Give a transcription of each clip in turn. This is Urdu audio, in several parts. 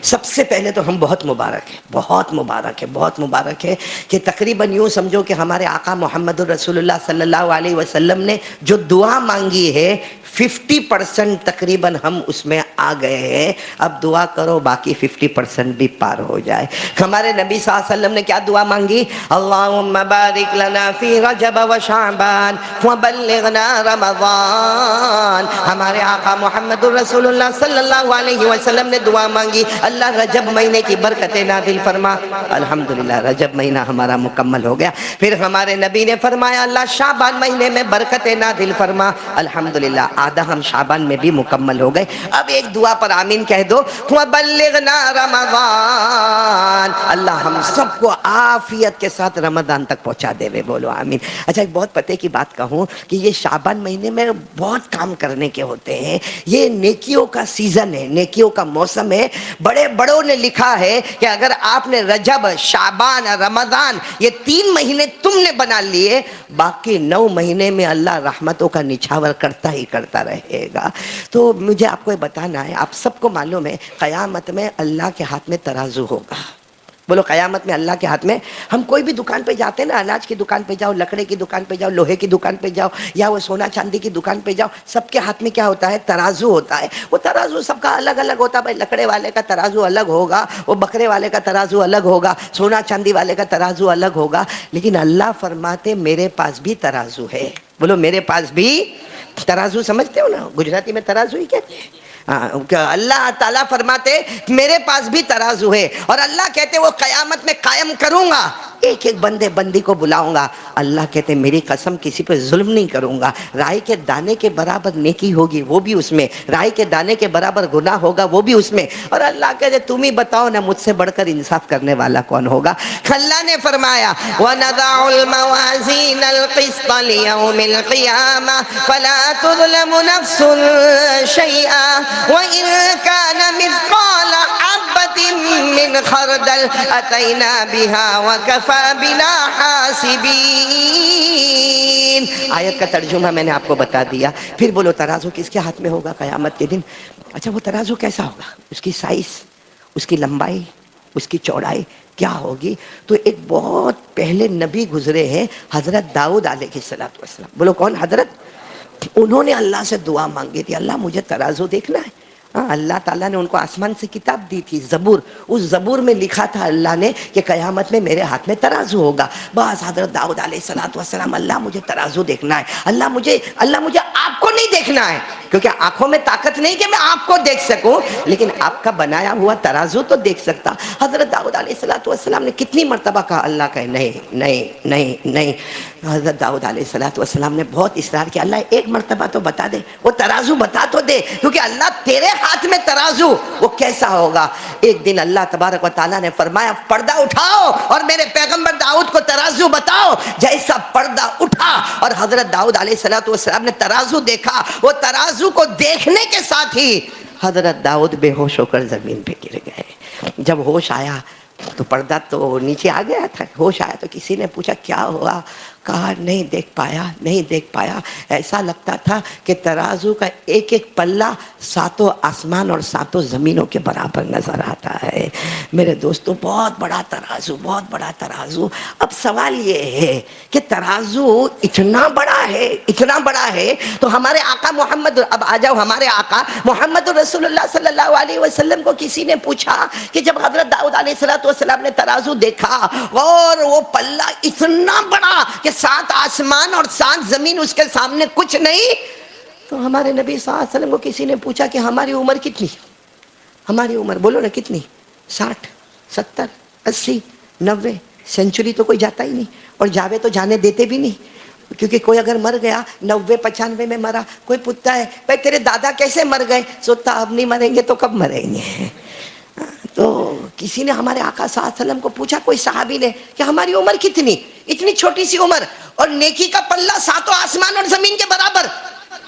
سب سے پہلے تو ہم بہت مبارک ہے کہ تقریباً یوں سمجھو کہ ہمارے آقا محمد الرسول اللہ صلی اللہ علیہ وسلم نے جو دعا مانگی ہے 50% تقریباً ہم اس میں آ گئے ہیں. اب دعا کرو باقی 50% بھی پار ہو جائے. ہمارے نبی صلی اللہ علیہ وسلم نے کیا دعا مانگی؟ اللہم بارک لنا فی رجب و شعبان وبلغنا رمضان. ہمارے آقا محمد الرسول اللہ صلی اللہ علیہ وسلم نے دعا مانگی اللہ رجب مہینے کی برکتیں نازل فرما. الحمدللہ رجب مہینہ ہمارا مکمل ہو گیا. پھر ہمارے نبی نے فرمایا اللہ شعبان مہینے میں برکتیں نازل فرما. الحمدللہ آدھا ہم شعبان میں بھی مکمل ہو گئے. اب ایک دعا پر آمین کہہ دو. وبلغنا رمضان. اللہ ہم سب کو عافیت کے ساتھ رمضان تک پہنچا دے. بولو آمین. اچھا ایک بہت پتے کی بات کہوں کہ یہ شعبان مہینے میں بہت کام کرنے کے ہوتے ہیں. یہ نیکیوں کا سیزن ہے, نیکیوں کا موسم ہے. بڑے بڑوں نے لکھا ہے کہ اگر آپ نے رجب, شعبان, رمضان یہ 3 مہینے تم نے بنا لیے, باقی 9 مہینے میں اللہ رحمتوں کا نچھاور کرتا ہی کرتا رہے گا. تو مجھے آپ کو یہ بتانا ہے, آپ سب کو معلوم ہے قیامت میں اللہ کے ہاتھ میں ترازو ہوگا. بولو قیامت میں اللہ کے ہاتھ میں. ہم کوئی بھی دکان پہ جاتے ہیں نا, اناج کی دکان پہ جاؤ, لکڑے کی دکان پہ جاؤ, لوہے کی دکان پہ جاؤ, یا وہ سونا چاندی کی دکان پہ جاؤ, سب کے ہاتھ میں کیا ہوتا ہے؟ ترازو ہوتا ہے. وہ ترازو سب کا الگ الگ ہوتا ہے. بھائی لکڑے والے کا ترازو الگ ہوگا, وہ بکرے والے کا ترازو الگ ہوگا, سونا چاندی والے کا ترازو الگ ہوگا. لیکن اللہ فرماتے میرے پاس بھی ترازو ہے. بولو میرے پاس بھی ترازو. سمجھتے ہو نا گجراتی میں ترازو ہی کہتے ہیں. اللہ تعالیٰ فرماتے میرے پاس بھی ترازو ہے, اور اللہ کہتے وہ قیامت میں قائم کروں گا, ایک ایک بندے بندی کو بلاؤں گا. اللہ کہتے میری قسم کسی پہ ظلم نہیں کروں گا. رائی کے دانے کے برابر نیکی ہوگی وہ بھی اس میں, رائی کے دانے کے برابر گناہ ہوگا وہ بھی اس میں. اور اللہ کہتے تم ہی بتاؤ نا مجھ سے بڑھ کر انصاف کرنے والا کون ہوگا. اللہ نے فرمایا وَنَضَعُ الْمَوَازِينَ الْقِسْطَ لِيَوْمِ الْقِيَامَةِ فَلَا تُظْلَمُ نَفْسٌ شَيْئًا وَإِن كَانَ مِثْقَالَ حَبَّةٍ مِّنْ خَرْدَلٍ أَتَيْنَا بِهَا وَكَفَى بِنَا حَاسِبِينَ. آیت کا ترجمہ میں نے آپ کو بتا دیا. پھر بولو ترازو کس کے ہاتھ میں ہوگا قیامت کے دن؟ اچھا وہ ترازو کیسا ہوگا؟ اس کی سائز, اس کی لمبائی, اس کی چوڑائی کیا ہوگی؟ تو ایک بہت پہلے نبی گزرے ہیں حضرت داؤد علیہ السلام. بولو کون حضرت؟ انہوں نے اللہ سے دعا مانگی تھی اللہ مجھے ترازو دیکھنا ہے. اللہ تعالیٰ نے ان کو آسمان سے کتاب دی تھی زبور. اس زبور میں لکھا تھا اللہ نے کہ قیامت میں میرے ہاتھ میں ترازو ہوگا. بس حضرت داؤد علیہ السلام اللہ مجھے ترازو دیکھنا ہے. اللہ مجھے آپ کو نہیں دیکھنا ہے, کیونکہ آنکھوں میں طاقت نہیں کہ میں آپ کو دیکھ سکوں, لیکن آپ کا بنایا ہوا ترازو تو دیکھ سکتا. حضرت داؤد علیہ السلام نے کتنی مرتبہ کہا, اللہ کہے نہیں نہیں نہیں نہیں. حضرت داؤد علیہ السلام نے بہت اصرار کیا, اللہ ایک مرتبہ تو بتا دے, وہ ترازو بتا تو دے, کیونکہ اللہ تیرے ہاتھ میں ترازو وہ کیسا ہوگا. ایک دن اللہ تبارک و تعالیٰ نے فرمایا پردہ اٹھاؤ اور میرے پیغمبر داؤد کو ترازو بتاؤ. جیسا پردہ اٹھا اور حضرت داؤد علیہ السلام نے ترازو دیکھا, وہ ترازو کو دیکھنے کے ساتھ ہی حضرت داؤد بے ہوش ہو کر زمین پہ گر گئے. جب ہوش آیا تو پردہ تو نیچے آ گیا تھا. ہوش آیا تو کسی نے پوچھا کیا ہوا؟ کہا نہیں دیکھ پایا. ایسا لگتا تھا کہ ترازو کا ایک ایک پلہ 7 آسمان اور 7 زمینوں کے برابر نظر آتا ہے. میرے دوستو بہت بڑا ترازو. اب سوال یہ ہے کہ ترازو اتنا بڑا ہے تو ہمارے آقا محمد, اب آ جاؤ ہمارے آقا محمد رسول اللہ صلی اللہ علیہ وسلم کو کسی نے پوچھا کہ جب حضرت داؤد علیہ السلام نے ترازو دیکھا اور وہ پلہ اتنا بڑا کہ 7 آسمان اور 7 زمین اس کے سامنے کچھ نہیں, تو ہمارے نبی صلی اللہ علیہ وسلم کو کسی نے پوچھا کہ ہماری عمر کتنی؟ ہماری عمر بولو نا کتنی؟ 60, 70, 80, 90 سینچری تو کوئی جاتا ہی نہیں, اور جاوے تو جانے دیتے بھی نہیں, کیونکہ کوئی اگر مر گیا 90-95 میں مرا, کوئی پوچھتا ہے بھائی تیرے دادا کیسے مر گئے, سوچتا اب نہیں مریں گے تو کب مریں گے. تو کسی نے ہمارے آقا صلی اللہ علیہ وسلم کو پوچھا, کوئی صحابی نے, کہ ہماری عمر کتنی؟ اتنی چھوٹی سی عمر اور نیکی کا پلہ 7 آسمان اور زمین کے برابر.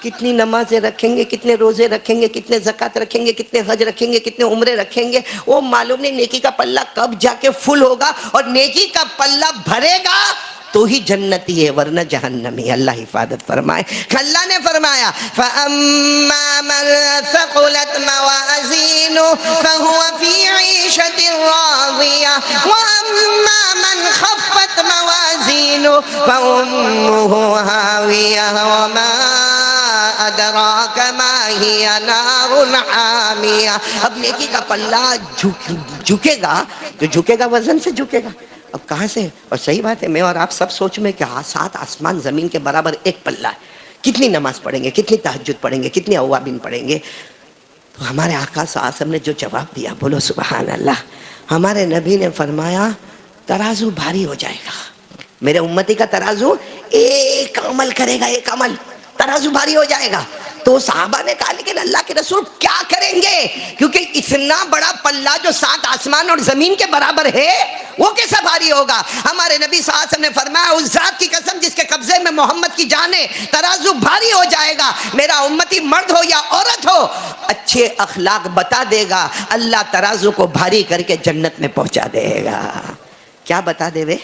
کتنی نمازیں رکھیں گے, کتنے روزے رکھیں گے, کتنے زکوٰۃ رکھیں گے, کتنے حج رکھیں گے, کتنے عمرے رکھیں گے, وہ معلوم نہیں نیکی کا پلہ کب جا کے فل ہوگا. اور نیکی کا پلہ بھرے گا تو ہی جنتی ہے ورنہ جہنمی. اللہ حفاظت فرمائے. اللہ نے فرمایا فَأَمَّا مَنْ ثَقُلَتْ مَوَازِينُهُ فَهُوَ فِي عِيشَةٍ رَاضِيَةٍ وَأَمَّا مَنْ خَفَّتْ مَوَازِينُهُ فَأُمُّهُ هَاوِيَةٌ وَمَا أَدْرَاكَ مَا هِيَ نَارٌ حَامِيَةٌ. اب نیکی کا پلہ جھکے گا تو جھکے گا، وزن سے جھکے گا. اب کہاں سے؟ اور صحیح بات ہے، میں اور آپ سب سوچ میں کہ 7 آسمان زمین کے برابر ایک پلہ ہے. کتنی نماز پڑھیں گے، کتنی تہجد پڑھیں گے، کتنی اوابین پڑھیں گے. تو ہمارے آقا صلی اللہ علیہ وسلم نے جو جواب دیا، بولو سبحان اللہ. ہمارے نبی نے فرمایا ترازو بھاری ہو جائے گا. میرے امتی کا ترازو ایک عمل کرے گا، ایک عمل ترازو بھاری ہو جائے گا. تو صحابہ نے کہا لیکن اللہ کے رسول کیا کریں گے؟ کیونکہ اتنا بڑا پلہ جو 7 آسمان اور زمین کے برابر ہے وہ کیسا بھاری ہوگا؟ ہمارے نبی صلی اللہ علیہ وسلم نے فرمایا اس ذات کی قسم جس کے قبضے میں محمد کی جان ہے، ترازو بھاری ہو جائے گا. میرا امتی مرد ہو یا عورت ہو، اچھے اخلاق بتا دے گا، اللہ ترازو کو بھاری کر کے جنت میں پہنچا دے گا. کیا بتا دے وے؟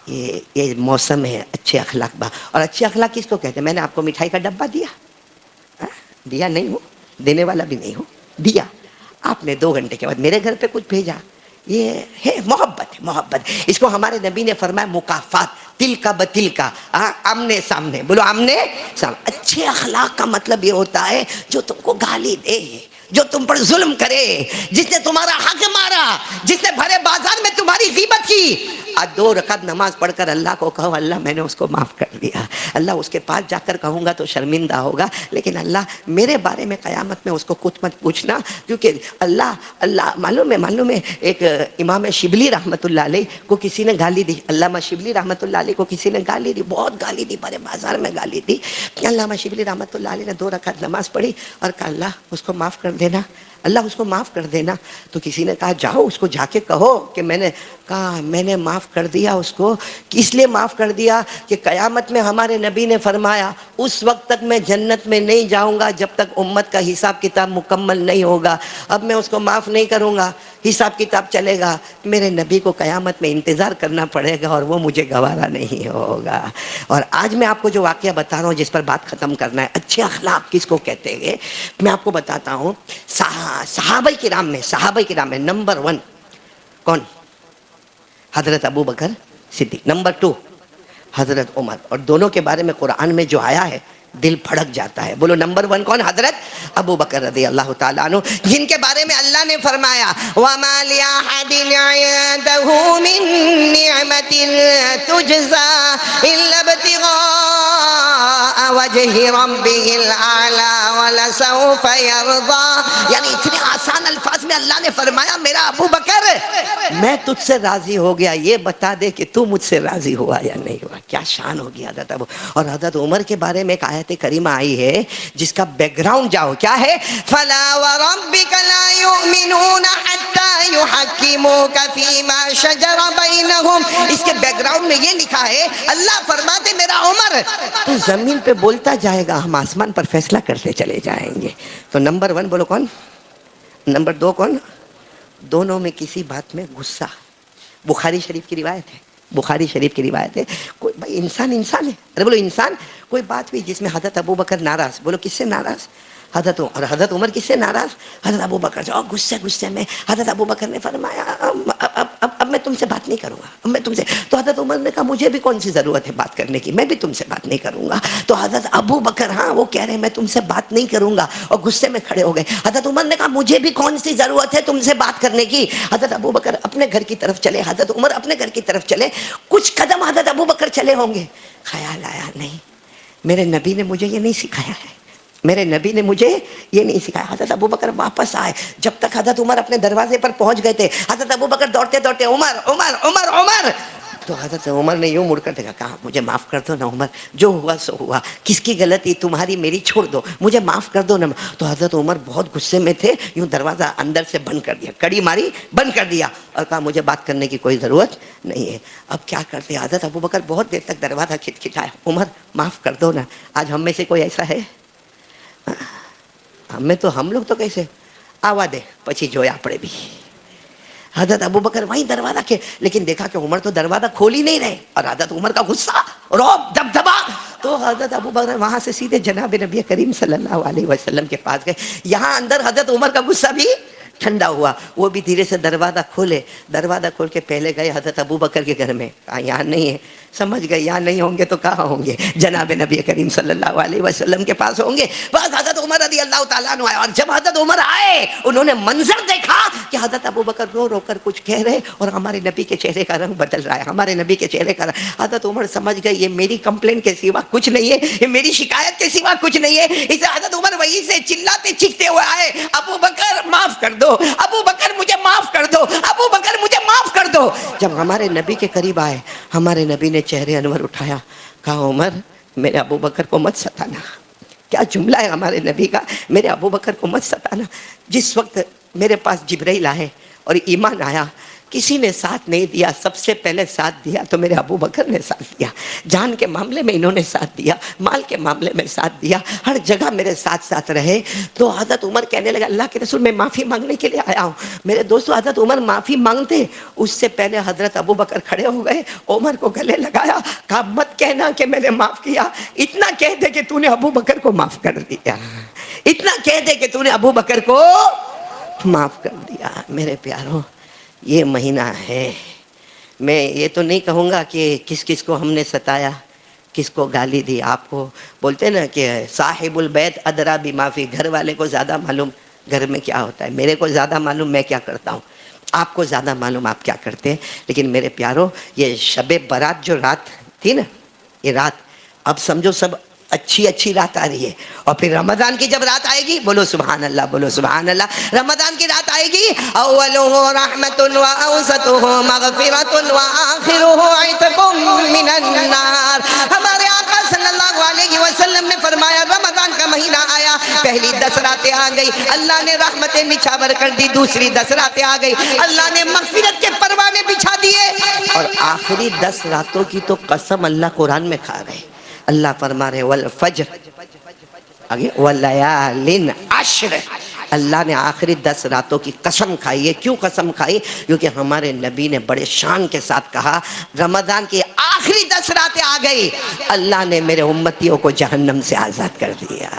یہ موسم ہے اچھے اخلاق. اور اچھے اخلاق کس کو کہتے ہیں؟ میں نے آپ کو مٹھائی کا ڈبہ دیا نہیں ہو، دینے والا بھی نہیں ہو، دیا. آپ نے 2 گھنٹے کے بعد میرے گھر پہ کچھ بھیجا، یہ ہے محبت. ہے محبت. اس کو ہمارے نبی نے فرمایا مکافات، تل کا بتل کا، آمنے سامنے. بولو آمنے سامنے. اچھے اخلاق کا مطلب یہ ہوتا ہے جو تم کو گالی دے، جو تم پر ظلم کرے، جس نے تمہارا حق مارا، جس نے بھرے بازار میں تمہاری غیبت کی، 2 رکعت نماز پڑھ کر اللہ کو کہو اللہ میں نے اس کو معاف کر دیا. اللہ اس کے پاس جا کر کہوں گا تو شرمندہ ہوگا، لیکن اللہ میرے بارے میں قیامت میں اس کو کچھ مت پوچھنا. کیونکہ اللہ معلوم ہے ایک امام شبلی رحمۃ اللہ علیہ کو کسی نے گالی دی. علامہ شبلی رحمۃ اللہ علیہ کو کسی نے گالی دی، بہت گالی دی، بڑے بازار میں گالی دی. علامہ شبلی رحمۃ اللہ علیہ نے 2 رکعت نماز پڑھی اور کہا اللہ اس کو معاف کر دینا، اللہ اس کو معاف کر دینا. تو کسی نے کہا جاؤ اس کو جا کے کہو کہ میں نے معاف کر دیا اس کو. اس لیے معاف کر دیا کہ قیامت میں ہمارے نبی نے فرمایا اس وقت تک میں جنت میں نہیں جاؤں گا جب تک امت کا حساب کتاب مکمل نہیں ہوگا. اب میں اس کو معاف نہیں کروں گا، حساب کتاب چلے گا، میرے نبی کو قیامت میں انتظار کرنا پڑے گا اور وہ مجھے گوارا نہیں ہوگا. اور آج میں آپ کو جو واقعہ بتا رہا ہوں جس پر بات ختم کرنا ہے، اچھے اخلاق کس کو کہتے ہیں، میں آپ کو بتاتا ہوں. صحابہ کرام میں نمبر 1 کون؟ حضرت ابو بکر صدیق. نمبر 2 حضرت عمر. اور دونوں کے بارے میں قرآن میں جو آیا ہے دل پھڑک جاتا ہے. بولو نمبر 1 کون؟ حضرت ابو بکر رضی اللہ تعالیٰ عنہ، جن کے بارے میں اللہ نے فرمایا وَمَا لِأَحَدٍ عِندَهُ مِن نِعْمَةٍ تُجْزَى إِلَّا ابْتِغَاءَ وَجْهِ رَبِّهِ الْأَعْلَى وَلَسَوْفَ يَرْضَى. یعنی اتنے آسان الفاظ میں اللہ نے فرمایا میرا ابو بکر میں تجھ سے راضی ہو گیا، یہ بتا دے کہ تو مجھ سے راضی ہوا یا نہیں ہوا. کیا شان ہوگی حضرت ابو. اور حضرت عمر کے بارے میں ایک آیت کریمہ آئی ہے جس کا بیک گراؤنڈ جاؤ کیا ہے، فَلَا وَرَبِّكَ لَا يُؤْمِنُونَ حَتَّى يُحَكِّمُوكَ فِي مَا شَجَرَ بَيْنَهُمْ. اس کے بیک گراؤنڈ میں یہ لکھا ہے اللہ فرماتے میرا عمر تو زمین پہ بولتا جائے گا، ہم آسمان پر فیصلہ کرتے چلے جائیں گے. تو نمبر 1 بولو کون؟ نمبر 2 کون؟ دونوں میں کسی بات میں غصہ. بخاری شریف کی روایت ہے، بخاری شریف کی روایت ہے. کوئی بھائی انسان ہے، ارے بولو انسان. کوئی بات بھی جس میں حضرت ابو بکر ناراض، بولو کس سے ناراض؟ حضرت اور حضرت عمر کس سے ناراض؟ حضرت ابو بکر سے. اور غصے میں حضرت ابو بکر نے فرمایا اب میں تم سے بات نہیں کروں گا، اب میں تم سے. تو حضرت عمر نے کہا مجھے بھی کون سی ضرورت ہے بات کرنے کی، میں بھی تم سے بات نہیں کروں گا. تو حضرت ابو بکر وہ کہہ رہے ہیں میں تم سے بات نہیں کروں گا اور غصے میں کھڑے ہو گئے. حضرت عمر نے کہا مجھے بھی کون سی ضرورت ہے تم سے بات کرنے کی. حضرت ابو بکر اپنے گھر کی طرف چلے، حضرت عمر اپنے گھر کی طرف چلے. کچھ قدم حضرت ابو بکر چلے ہوں گے، خیال آیا نہیں میرے نبی نے مجھے یہ نہیں سکھایا ہے، میرے نبی نے مجھے یہ نہیں سکھایا. حضرت ابو بکر واپس آئے. جب تک حضرت عمر اپنے دروازے پر پہنچ گئے تھے حضرت ابو بکر دوڑتے دوڑتے عمر عمر عمر عمر. تو حضرت عمر نے یوں مڑ کر دیکھا، کہا مجھے معاف کر دو نا عمر، جو ہوا سو ہوا، کس کی غلطی تمہاری میری چھوڑ دو، مجھے معاف کر دو نا. تو حضرت عمر بہت غصے میں تھے، یوں دروازہ اندر سے بند کر دیا، کڑی ماری بند کر دیا اور کہا مجھے بات کرنے کی کوئی ضرورت نہیں ہے. اب کیا کرتے؟ حضرت ابو بکر بہت دیر تک دروازہ کھٹکھٹایا، عمر معاف کر دو نا. آج ہم میں سے کوئی ایسا ہے؟ ہم لوگ تو کیسے آوا دے پچھی જોયા આપણે બી. حضرت ابو بکر وہیں دروازہ کے، لیکن دیکھا کہ عمر تو دروازہ کھول ہی نہیں رہے، اور حضرت عمر کا غصہ، رعب، دبدبا، تو حضرت ابو بکر وہاں سے سیدھے جناب نبی کریم صلی اللہ علیہ وسلم کے پاس گئے. یہاں اندر حضرت عمر کا غصہ بھی ٹھنڈا ہوا، وہ بھی دھیرے سے دروازہ کھولے. دروازہ کھول کے پہلے گئے حضرت ابو بکر کے گھر میں، کہا یہاں نہیں ہے. سمجھ گئے یہاں نہیں ہوں گے تو کہاں ہوں گے؟ جناب نبی کریم صلی اللہ علیہ وسلم کے پاس ہوں گے. بس حضرت عمر رضی اللہ تعالیٰ عنہ آئے، اور جب حضرت عمر آئے انہوں نے منظر دیکھا کہ حضرت ابو بکر رو رو کر کچھ کہہ رہے، اور ہمارے نبی کے چہرے کا رنگ بدل رہا ہے، ہمارے نبی کے چہرے کا رنگ. حضرت عمر سمجھ گئے یہ میری کمپلین کے سوا کچھ نہیں ہے، یہ میری شکایت کے سوا کچھ نہیں ہے. اسے حضرت عمر وہیں سے چلاتے چیختے ہوئے آئے، ابو بکر معاف کر دو، ابو بکر مجھے معاف کر دو، ابو بکر مجھے معاف کر دو. جب ہمارے نبی کے قریب آئے، ہمارے نبی نے چہرے انور اٹھایا، کہا عمر میرے ابو بکر کو مت ستانا. کیا جملہ ہے ہمارے نبی کا، میرے ابو بکر کو مت ستانا. جس وقت میرے پاس جبرائیل آئے اور ایمان آیا، کسی نے ساتھ نہیں دیا، سب سے پہلے ساتھ دیا تو میرے ابو بکر نے ساتھ دیا. جان کے معاملے میں انہوں نے ساتھ دیا، مال کے معاملے میں ساتھ دیا، ہر جگہ میرے ساتھ ساتھ رہے. تو حضرت عمر کہنے لگا اللہ کے رسول میں معافی مانگنے کے لیے آیا ہوں. میرے دوستو حضرت عمر معافی مانگتے اس سے پہلے حضرت ابو بکر کھڑے ہو گئے، عمر کو گلے لگایا، کہا مت کہنا کہ میں نے معاف کیا، اتنا کہہ دے کہ تو نے ابو بکر کو معاف کر دیا، اتنا کہہ دے کہ تو نے ابو بکر کو معاف کر دیا. میرے پیاروں یہ مہینہ ہے، میں یہ تو نہیں کہوں گا کہ کس کس کو ہم نے ستایا، کس کو گالی دی. آپ کو بولتے نا کہ صاحب البیت ادرا بما فی، گھر والے کو زیادہ معلوم گھر میں کیا ہوتا ہے. میرے کو زیادہ معلوم میں کیا کرتا ہوں، آپ کو زیادہ معلوم آپ کیا کرتے ہیں. لیکن میرے پیاروں یہ شب برات جو رات تھی نا، یہ رات اب سمجھو سب اچھی اچھی رات آ رہی ہے، اور پھر رمضان کی جب رات آئے گی، بولو سبحان اللہ، بولو سبحان اللہ. رمضان کی رات آئے گی، اولہ رحمت و اوسطہ مغفرۃ و آخرہ عتق من النار. ہمارے آقا صلی اللہ علیہ وسلم نے فرمایا رمضان کا مہینہ آیا، پہلی 10 راتیں آ گئی، اللہ نے رحمتیں نچھاور کر دی. دوسری 10 راتیں آ گئی، اللہ نے مغفرت کے پروانے بچھا دیے. اور آخری 10 راتوں کی تو قسم اللہ قرآن میں کھا گئے. اللہ فرما رہے والفجر، آگے ولیال عشر، اللہ نے آخری 10 راتوں کی قسم کھائی ہے. کیوں قسم کھائی؟ کیونکہ ہمارے نبی نے بڑے شان کے ساتھ کہا رمضان کی آخری 10 راتیں آ گئی، اللہ نے میرے امتیوں کو جہنم سے آزاد کر دیا.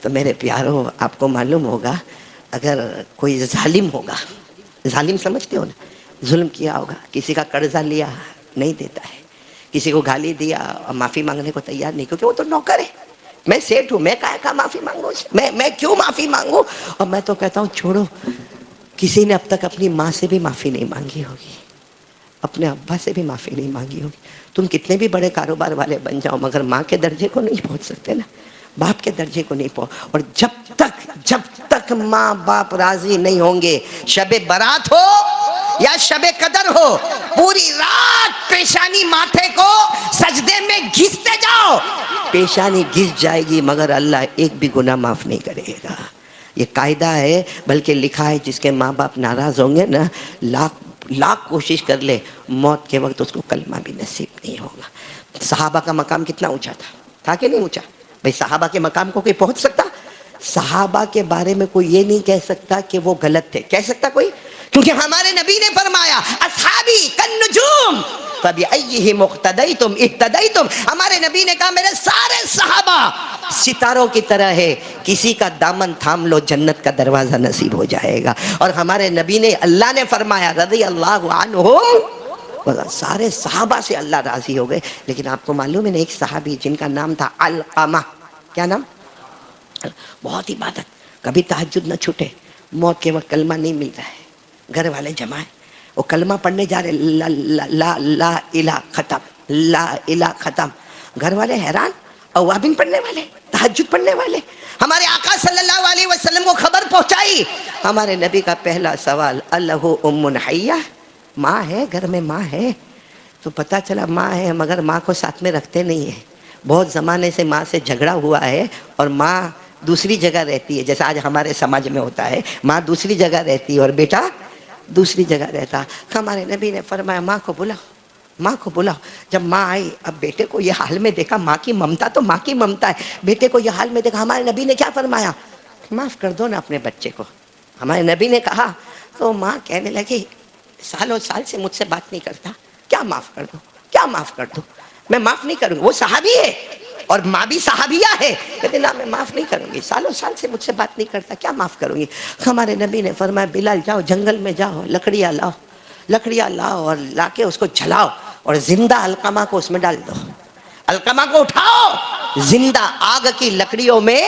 تو میرے پیاروں آپ کو معلوم ہوگا اگر کوئی ظالم ہوگا، ظالم سمجھتے ہو نا، ظلم کیا ہوگا، کسی کا قرضہ لیا نہیں دیتا ہے، کسی کو گالی دیا اور معافی مانگنے کو تیار نہیں، کیونکہ وہ تو نوکر ہے. میں سیٹ ہوں، میں کہا معافی مانگوں، میں کیوں معافی مانگوں؟ اور میں تو کہتا ہوں چھوڑو، کسی نے اب تک اپنی ماں سے بھی معافی نہیں مانگی ہوگی، اپنے ابا سے بھی معافی نہیں مانگی ہوگی. تم کتنے بھی بڑے کاروبار والے بن جاؤ مگر ماں کے درجے کو نہیں پہنچ سکتے نا، باپ کے درجے کو نہیں پہنچ. اور جب تک ماں باپ راضی نہیں ہوں گے، شب برات ہو یا شب قدر ہو، پوری رات پیشانی ماتھے کو سجدے میں گھستے جاؤ، پیشانی گھس جائے گی مگر اللہ ایک بھی گناہ معاف نہیں کرے گا. یہ قاعدہ ہے، بلکہ لکھا ہے جس کے ماں باپ ناراض ہوں گے نا، لاکھ کوشش کر لے، موت کے وقت اس کو کلمہ بھی نصیب نہیں ہوگا. صحابہ کا مقام کتنا اونچا تھا کہ نہیں اونچا؟ بھئی صحابہ کے مقام کو کوئی پہنچ سکتا؟ صحابہ کے بارے میں کوئی یہ نہیں کہہ سکتا کہ وہ غلط تھے. کہہ سکتا کوئی؟ کیونکہ ہمارے نبی نے فرمایا اصحابی کالنجوم فبأیہم اقتدیتم اہتدیتم. ہمارے نبی نے کہا میرے سارے صحابہ ستاروں کی طرح ہے، کسی کا دامن تھام لو جنت کا دروازہ نصیب ہو جائے گا. اور ہمارے نبی نے، اللہ نے فرمایا رضی اللہ عنہم، سارے صحابہ سے اللہ راضی ہو گئے. لیکن آپ کو معلوم ہے ایک صحابی جن کا نام تھا علقمہ، کیا نام؟ بہت عبادت، کبھی تہجد نہ چھوٹے، موت کے وقت کلمہ نہیں مل رہا ہے، گھر والے جمع ہیں، وہ کلمہ پڑھنے جا رہے، لا الہ ختم، لا الہ ختم، گھر والے حیران، اوابین پڑھنے والے، تہجد پڑھنے والے. ہمارے آقا صلی اللہ علیہ وسلم کو خبر پہنچائی. ہمارے نبی کا پہلا سوال اللہ ام حیہ، ماں ہے گھر میں؟ ماں ہے؟ تو پتہ چلا ماں ہے مگر ماں کو ساتھ میں رکھتے نہیں ہیں. بہت زمانے سے ماں سے جھگڑا ہوا ہے اور ماں دوسری جگہ رہتی ہے، جیسا آج ہمارے سماج میں ہوتا ہے، ماں دوسری جگہ رہتی ہے اور بیٹا دوسری جگہ رہتا. ہمارے نبی نے فرمایا ماں کو بلاؤ، ماں کو بلاؤ. جب ماں آئی، اب بیٹے کو یہ حال میں دیکھا، ماں کی ممتا تو ماں کی ممتا ہے، بیٹے کو یہ حال میں دیکھا، ہمارے نبی نے کیا فرمایا؟ معاف کر دو نا اپنے بچے کو. ہمارے نبی نے کہا تو ماں کہنے لگی سالوں سال سے مجھ سے بات نہیں کرتا، کیا معاف کر دو، کیا معاف کر دو؟ میں معاف نہیں کروں گی، وہ صحابی ہے اور ماں بھی صحابیہ ہے، کہتے نا میں معاف نہیں کروں گی، سالوں سال سے مجھ سے بات نہیں کرتا، کیا معاف کروں گی؟ ہمارے نبی نے فرمایا بلال جاؤ جنگل میں جاؤ، لکڑیاں لاؤ، لکڑیاں لاؤ اور لا کے اس کو جلاؤ اور زندہ علقمہ کو اس میں ڈال دو، علقمہ کو اٹھاؤ زندہ آگ کی لکڑیوں میں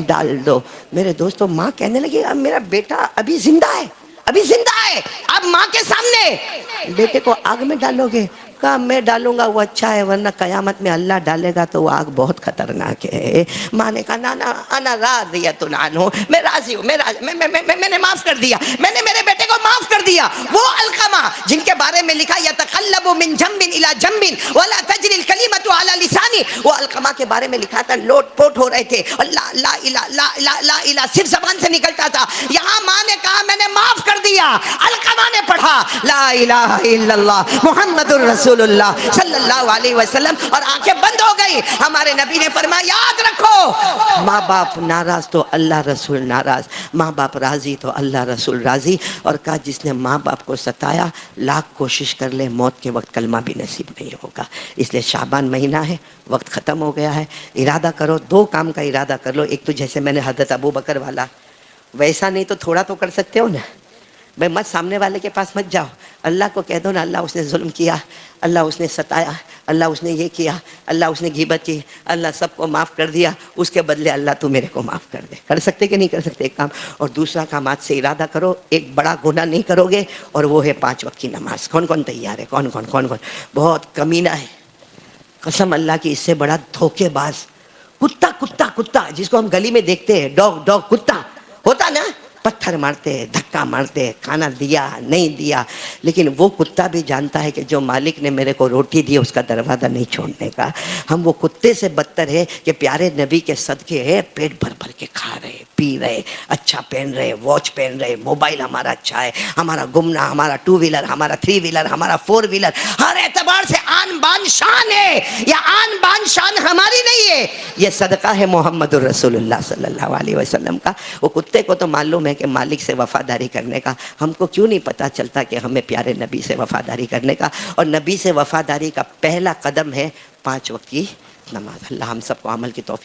ڈال دو۔ میرے دوستو، ماں کہنے لگی اب میرا بیٹا ابھی زندہ ہے، ابھی زندہ ہے، اب ماں کے سامنے بیٹے کو آگ میں ڈالو گے؟ کہا میں ڈالوں گا وہ اچھا ہے، ورنہ قیامت میں اللہ ڈالے گا تو وہ آگ بہت خطرناک ہے۔ ماں نے کہا نا نا انا راضیۃ عنہ، میں راضی ہوں، میں نے معاف کر دیا، میں نے میرے بیٹے کو معاف کر دیا۔ وہ علقمہ جن کے بارے میں لکھا یتقلب من جنب الی جنب ولا تجری الکلمۃ علی لسانی، وہ علقمہ کے بارے میں لکھا تھا لوٹ پوٹ ہو رہے تھے، اللہ لا الہ لا الہ لا الہ صرف زبان سے نکلتا تھا۔ یہاں ماں نے کہا میں نے معاف کر دیا، علقمہ نے پڑھا لا الہ الا اللہ محمد الرسول اللہ صلی اللہ علیہ وسلم، اور آنکھیں بند ہو گئی۔ ہمارے نبی نے فرمایا یاد رکھو، ماں باپ ناراض تو اللہ رسول ناراض، ماں باپ راضی تو اللہ رسول راضی۔ اور کہا جس نے ماں باپ کو ستایا لاکھ کوشش کر لے موت کے وقت کلمہ بھی نصیب نہیں ہوگا۔ اس لیے شعبان مہینہ ہے، وقت ختم ہو گیا ہے، ارادہ کرو، دو کام کا ارادہ کر لو۔ ایک تو جیسے میں نے حضرت ابو بکر والا، ویسا نہیں تو تھوڑا تو کر سکتے ہو نا، بھائی مت سامنے والے کے پاس مت جاؤ، اللہ کو کہہ دو نا اللہ اس نے ظلم کیا، اللہ اس نے ستایا، اللہ اس نے یہ کیا، اللہ اس نے غیبت کی، اللہ سب کو معاف کر دیا، اس کے بدلے اللہ تو میرے کو معاف کر دے۔ کر سکتے کہ نہیں کر سکتے ایک کام؟ اور دوسرا کام آج سے ارادہ کرو، ایک بڑا گناہ نہیں کرو گے، اور وہ ہے 5 وقت کی نماز۔ کون کون تیار ہے؟ کون کون کون کون؟ بہت کمینہ ہے قسم اللہ کی، اس سے بڑا دھوکے باز کتا، کتا کتا جس کو ہم گلی میں دیکھتے ہیں، ڈاگ ڈاگ کتا ہوتا نا، پتھر مارتے، دھکا مارتے، کھانا دیا نہیں دیا، لیکن وہ کتا بھی جانتا ہے کہ جو مالک نے میرے کو روٹی دی اس کا دروازہ نہیں چھوڑنے کا۔ ہم وہ کتے سے بدتر ہے کہ پیارے نبی کے صدقے ہے پیٹ بھر بھر کے کھا رہے، پی رہے، اچھا پہن رہے، واچ پہن رہے، موبائل ہمارا اچھا ہے، ہمارا گمنا، ہمارا 2 ویلر، ہمارا 3 ویلر، ہمارا 4 ویلر، ہر اعتبار سے آن بان شان ہے۔ یا آن بان شان ہماری نہیں ہے، یہ صدقہ ہے محمد الرسول اللہ صلی اللہ علیہ وسلم کا۔ وہ کتے کو تو معلوم ہے کہ مالک سے وفاداری کرنے کا، ہم کو کیوں نہیں پتا چلتا کہ ہمیں پیارے نبی سے وفاداری کرنے کا؟ اور نبی سے وفاداری کا پہلا قدم ہے 5 وقت کی نماز۔ اللہ ہم سب کو عمل کی توفیق